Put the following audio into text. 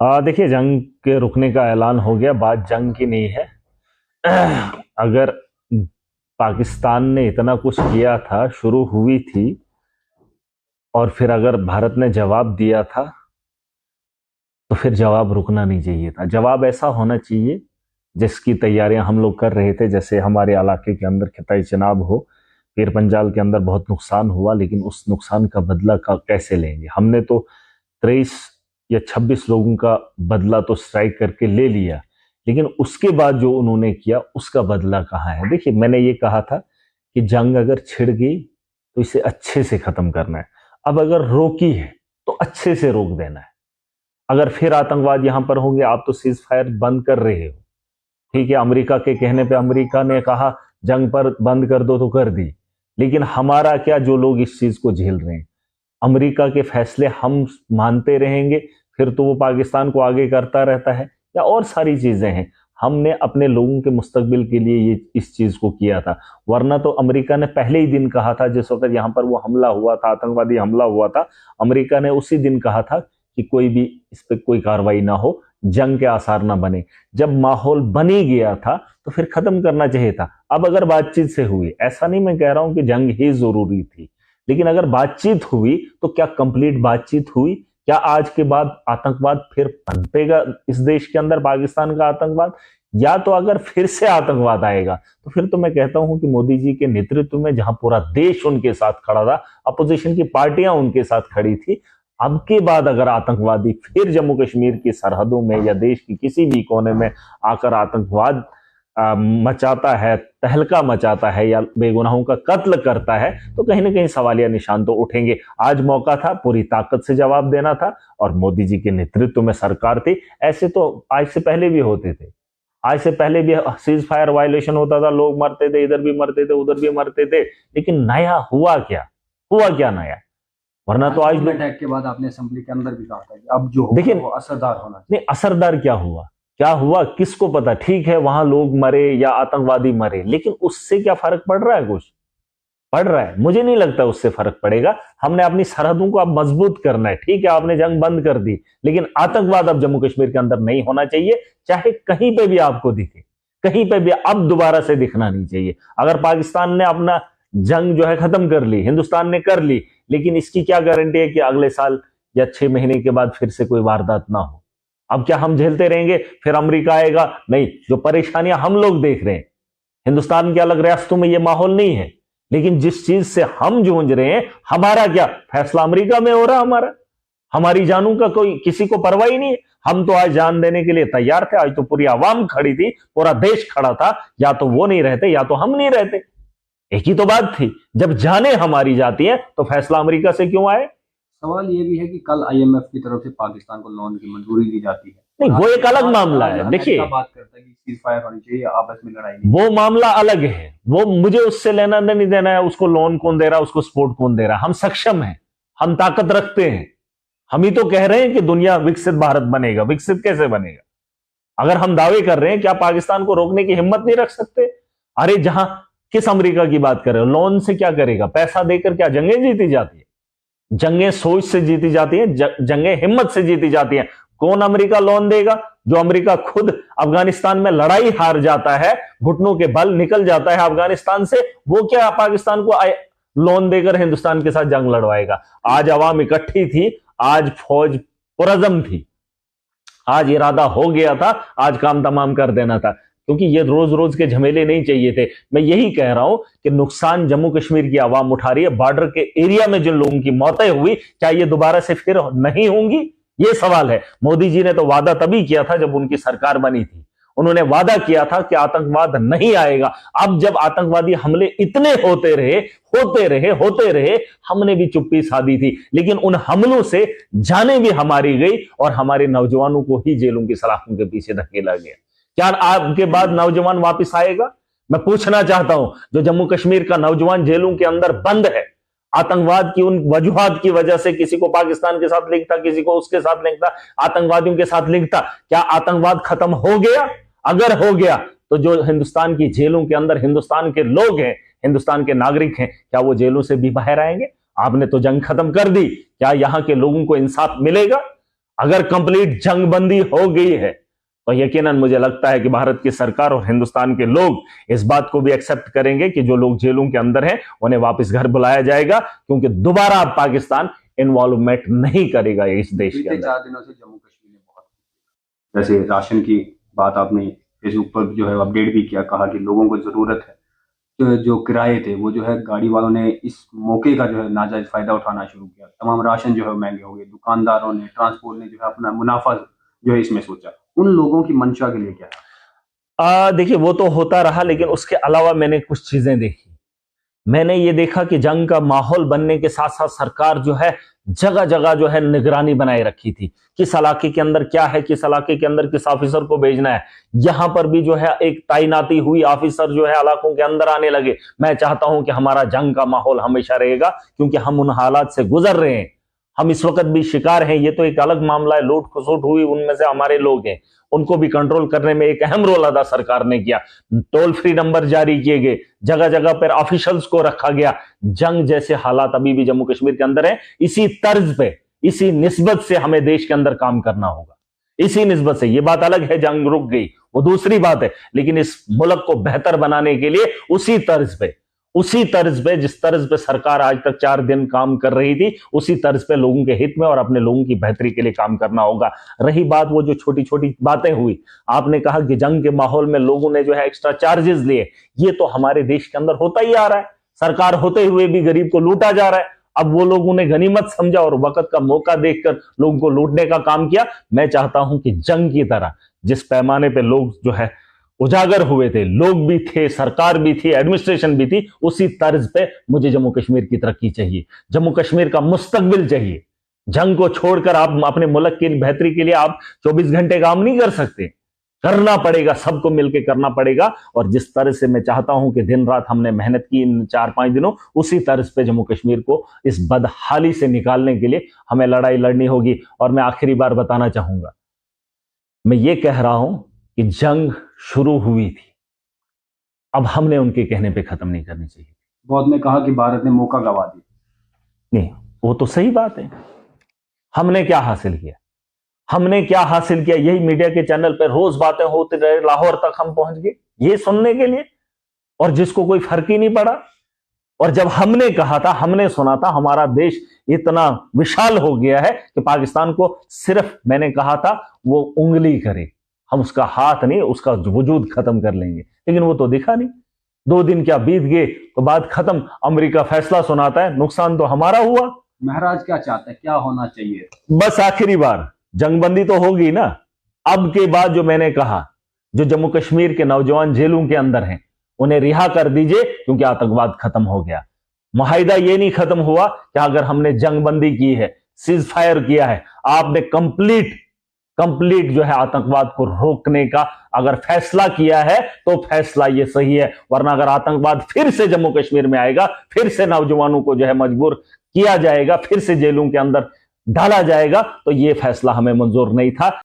देखिए, जंग के रुकने का ऐलान हो गया, बात जंग की नहीं है। अगर पाकिस्तान ने इतना कुछ किया था, शुरू हुई थी, और फिर अगर भारत ने जवाब दिया था, तो फिर जवाब रुकना नहीं चाहिए था। जवाब ऐसा होना चाहिए जिसकी तैयारियां हम लोग कर रहे थे। जैसे हमारे इलाके के अंदर खिताई चिनाब हो, पीर पंजाल के अंदर बहुत नुकसान हुआ, लेकिन उस नुकसान का बदला का कैसे लेंगे? हमने तो 23 या 26 लोगों का बदला तो स्ट्राइक करके ले लिया, लेकिन उसके बाद जो उन्होंने किया उसका बदला कहाँ है? देखिए, मैंने ये कहा था कि जंग अगर छिड़ गई तो इसे अच्छे से खत्म करना है। अब अगर रोकी है तो अच्छे से रोक देना है। अगर फिर आतंकवाद यहां पर होंगे, आप तो सीज फायर बंद कर रहे हो, ठीक है, अमेरिका के कहने पे अमेरिका ने कहा जंग पर बंद कर दो तो कर दी, लेकिन हमारा क्या, जो लोग इस चीज को झेल रहे हैं, अमेरिका के फैसले हम मानते रहेंगे, फिर तो वो पाकिस्तान को आगे करता रहता है, या और सारी चीजें हैं। हमने अपने लोगों के मुस्तकबिल के लिए ये इस चीज को किया था। वरना तो अमेरिका ने पहले ही दिन कहा था, जिस वक्त यहां पर वो हमला हुआ था, आतंकवादी हमला हुआ था, अमेरिका ने उसी दिन कहा था कि कोई भी इस पर कोई कार्रवाई ना हो, जंग के आसार ना बने। जब माहौल बन ही गया था तो फिर खत्म करना चाहिए था। अब अगर बातचीत से हुई, ऐसा नहीं मैं कह रहा हूं कि जंग ही जरूरी थी, लेकिन अगर बातचीत हुई तो क्या कंप्लीट बातचीत हुई? क्या आज के बाद आतंकवाद फिर पनपेगा इस देश के अंदर, पाकिस्तान का आतंकवाद? या तो अगर फिर से आतंकवाद आएगा तो फिर तो मैं कहता हूं कि मोदी जी के नेतृत्व में जहां पूरा देश उनके साथ खड़ा था, अपोजिशन की पार्टियां उनके साथ खड़ी थी, अब के बाद अगर आतंकवादी फिर जम्मू कश्मीर की सरहदों में या देश की किसी भी कोने में आकर आतंकवाद मचाता है, तहलका मचाता है, या बेगुनाहों का कत्ल करता है, तो कहीं ना कहीं सवालिया निशान तो उठेंगे। आज मौका था, पूरी ताकत से जवाब देना था, और मोदी जी के नेतृत्व में सरकार थी। ऐसे तो आज से पहले भी होते थे, आज से पहले भी सीज फायर वायलेशन होता था, लोग मरते थे, इधर भी मरते थे, उधर भी मरते थे, लेकिन नया हुआ क्या? हुआ क्या नया? वरना तो आज अटैक के बाद आपने असेंबली के अंदर भी कहा था कि अब जो देखिए, वो असरदार होना चाहिए। नहीं, असरदार क्या हुआ? क्या हुआ किसको पता? ठीक है, वहां लोग मरे या आतंकवादी मरे, लेकिन उससे क्या फर्क पड़ रहा है? कुछ पड़ रहा है? मुझे नहीं लगता उससे फर्क पड़ेगा। हमने अपनी सरहदों को अब मजबूत करना है। ठीक है, आपने जंग बंद कर दी, लेकिन आतंकवाद अब जम्मू कश्मीर के अंदर नहीं होना चाहिए, चाहे कहीं पे भी आपको दिखे, कहीं पे भी अब दोबारा से दिखना नहीं चाहिए। अगर पाकिस्तान ने अपना जंग जो है खत्म कर ली, हिंदुस्तान ने कर ली, लेकिन इसकी क्या गारंटी है कि अगले साल या 6 महीने के बाद फिर से कोई वारदात ना हो? अब क्या हम झेलते रहेंगे? फिर अमेरिका आएगा? नहीं, जो परेशानियां हम लोग देख रहे हैं, हिंदुस्तान के अलग रियासतों में ये माहौल नहीं है, लेकिन जिस चीज से हम जूझ रहे हैं, हमारा क्या फैसला अमेरिका में हो रहा? हमारी जानों का कोई किसी को परवाह ही नहीं है। हम तो आज जान देने के लिए तैयार थे, आज तो पूरी आवाम खड़ी थी, पूरा देश खड़ा था। या तो वो नहीं रहते या तो हम नहीं रहते, एक ही तो बात थी। जब जाने हमारी जाती है तो फैसला अमेरिका से क्यों आए? सवाल ये भी है कि कल आईएमएफ की तरफ से पाकिस्तान को लोन की मंजूरी दी जाती है, नहीं, और वो आज एक अलग मामला है। देखिए, बात करता है कि सीज फायर होनी चाहिए, आपस में लड़ाई नहीं। वो मामला अलग है, वो मुझे उससे लेना नहीं देना है। उसको लोन कौन दे रहा है, उसको सपोर्ट कौन दे रहा है? हम सक्षम हैं, हम ताकत रखते हैं। हम ही तो कह रहे हैं कि दुनिया विकसित भारत बनेगा। विकसित कैसे बनेगा? अगर हम दावे कर रहे हैं, क्या पाकिस्तान को रोकने की हिम्मत नहीं रख सकते? अरे जहां, किस अमेरिका की बात कर रहे हो? लोन से क्या करेगा? पैसा देकर क्या जंगें जीती जाती है? जंगें सोच से जीती जाती हैं, जंगें हिम्मत से जीती जाती हैं। कौन अमेरिका लोन देगा? जो अमेरिका खुद अफगानिस्तान में लड़ाई हार जाता है, घुटनों के बल निकल जाता है अफगानिस्तान से, वो क्या पाकिस्तान को लोन देकर हिंदुस्तान के साथ जंग लड़वाएगा? आज अवाम इकट्ठी थी, आज फौज पुरजम थी, आज इरादा हो गया था, आज काम तमाम कर देना था, क्योंकि ये रोज रोज के झमेले नहीं चाहिए थे। मैं यही कह रहा हूं कि नुकसान जम्मू कश्मीर की आवाम उठा रही है। बॉर्डर के एरिया में जिन लोगों की मौतें हुई, क्या ये दोबारा से फिर नहीं होंगी? ये सवाल है। मोदी जी ने तो वादा तभी किया था जब उनकी सरकार बनी थी। उन्होंने वादा किया था कि आतंकवाद नहीं आएगा। अब जब आतंकवादी हमले इतने होते रहे, हमने भी चुप्पी साधी थी, लेकिन उन हमलों से जाने भी हमारी गई और हमारे नौजवानों को ही जेलों की सलाखों के पीछे धकेला गया। क्या आपके बाद नौजवान वापस आएगा? मैं पूछना चाहता हूं, जो जम्मू कश्मीर का नौजवान जेलों के अंदर बंद है, आतंकवाद की उन वजूहात की वजह से, किसी को पाकिस्तान के साथ लिंक था, किसी को उसके साथ लिंक था, आतंकवादियों के साथ लिंक था, क्या आतंकवाद खत्म हो गया? अगर हो गया तो जो हिंदुस्तान की जेलों के अंदर हिंदुस्तान के लोग हैं, हिंदुस्तान के नागरिक हैं, क्या वो जेलों से भी बाहर आएंगे? आपने तो जंग खत्म कर दी, क्या यहां के लोगों को इंसाफ मिलेगा? अगर कंप्लीट जंगबंदी हो गई है तो यकीनन मुझे लगता है कि भारत की सरकार और हिंदुस्तान के लोग इस बात को भी एक्सेप्ट करेंगे कि जो लोग जेलों के अंदर हैं उन्हें वापस घर बुलाया जाएगा, क्योंकि दोबारा अब पाकिस्तान इन्वॉल्वमेंट नहीं करेगा इस देश के बीते अंदर। 4 दिनों से जम्मू कश्मीर में बहुत, जैसे राशन की बात आपने फेसबुक पर जो है अपडेट भी किया, कहा कि लोगों को जरूरत है। जो किराए थे वो जो है गाड़ी वालों ने इस मौके का जो है नाजायज फायदा उठाना शुरू किया। तमाम राशन जो है महंगे हो गए, दुकानदारों ने, ट्रांसपोर्ट ने जो है अपना मुनाफा जो है इसमें सोचा। उन लोगों की मंशा के लिए क्या है? देखिए वो तो होता रहा, लेकिन उसके अलावा मैंने कुछ चीजें देखी। मैंने ये देखा कि जंग का माहौल बनने के साथ साथ सरकार जो है जगह जगह जो है निगरानी बनाए रखी थी, किस इलाके के अंदर क्या है, किस इलाके के अंदर किस ऑफिसर को भेजना है। यहां पर भी जो है एक तैनाती हुई, ऑफिसर जो है इलाकों के अंदर आने लगे। मैं चाहता हूं कि हमारा जंग का माहौल हमेशा रहेगा, क्योंकि हम उन हालात से गुजर रहे हैं। हम इस वक्त भी शिकार हैं, ये तो एक अलग मामला है, लूट खसोट हुई, उनमें से हमारे लोग हैं, उनको भी कंट्रोल करने में एक अहम रोल अदा सरकार ने किया। टोल फ्री नंबर जारी किए गए, जगह जगह पर ऑफिशियल्स को रखा गया। जंग जैसे हालात अभी भी जम्मू कश्मीर के अंदर है। इसी तर्ज पे, इसी निस्बत से हमें देश के अंदर काम करना होगा, इसी निस्बत से। ये बात अलग है जंग रुक गई, वो दूसरी बात है, लेकिन इस मुल्क को बेहतर बनाने के लिए उसी तर्ज पे जिस तर्ज पे सरकार आज तक 4 दिन काम कर रही थी, उसी तर्ज पे लोगों के हित में और अपने लोगों की बेहतरी के लिए काम करना होगा। रही बात वो जो छोटी छोटी बातें हुई, आपने कहा कि जंग के माहौल में लोगों ने जो है एक्स्ट्रा चार्जेस लिए, ये तो हमारे देश के अंदर होता ही आ रहा है। सरकार होते हुए भी गरीब को लूटा जा रहा है। अब वो लोगों ने गनीमत समझा और वक्त का मौका देखकर लोगों को लूटने का काम किया। मैं चाहता हूं कि जंग की तरह जिस पैमाने पे लोग जो है उजागर हुए थे, लोग भी थे, सरकार भी थी, एडमिनिस्ट्रेशन भी थी, उसी तर्ज पे मुझे जम्मू कश्मीर की तरक्की चाहिए, जम्मू कश्मीर का मुस्तकबिल चाहिए। जंग को छोड़कर आप अपने मुल्क की बेहतरी के लिए आप 24 घंटे काम नहीं कर सकते, करना पड़ेगा, सबको मिलकर करना पड़ेगा। और जिस तरह से मैं चाहता हूं कि दिन रात हमने मेहनत की इन 4-5 दिनों, उसी तरह पे जम्मू कश्मीर को इस बदहाली से निकालने के लिए हमें लड़ाई लड़नी होगी। और मैं आखिरी बार बताना चाहूंगा, मैं ये कह रहा हूं कि जंग शुरू हुई थी, अब हमने उनके कहने पे खत्म नहीं करनी चाहिए। बहुत ने कहा कि भारत ने मौका गंवा दिया। नहीं, वो तो सही बात है। हमने क्या हासिल किया? यही मीडिया के चैनल पर रोज बातें होती रहे, लाहौर तक हम पहुंच गए ये सुनने के लिए, और जिसको कोई फर्क ही नहीं पड़ा। और जब हमने कहा था, हमने सुना था, हमारा देश इतना विशाल हो गया है कि पाकिस्तान को सिर्फ, मैंने कहा था, वो उंगली करे, हम उसका हाथ नहीं, उसका वजूद खत्म कर लेंगे। लेकिन वो तो दिखा नहीं। 2 दिन क्या बीत गए तो बात खत्म, अमेरिका फैसला सुनाता है, नुकसान तो हमारा हुआ। महाराज क्या चाहते हैं, क्या होना चाहिए? बस आखिरी बार जंगबंदी तो होगी ना। अब के बाद जो मैंने कहा, जो जम्मू कश्मीर के नौजवान जेलों के अंदर हैं, उन्हें रिहा कर दीजिए, क्योंकि आतंकवाद खत्म हो गया। मुआहिदा ये नहीं खत्म हुआ कि अगर हमने जंगबंदी की है, सीज फायर किया है, आपने कंप्लीट जो है आतंकवाद को रोकने का अगर फैसला किया है तो फैसला ये सही है। वरना अगर आतंकवाद फिर से जम्मू कश्मीर में आएगा, फिर से नौजवानों को जो है मजबूर किया जाएगा, फिर से जेलों के अंदर डाला जाएगा, तो ये फैसला हमें मंजूर नहीं था।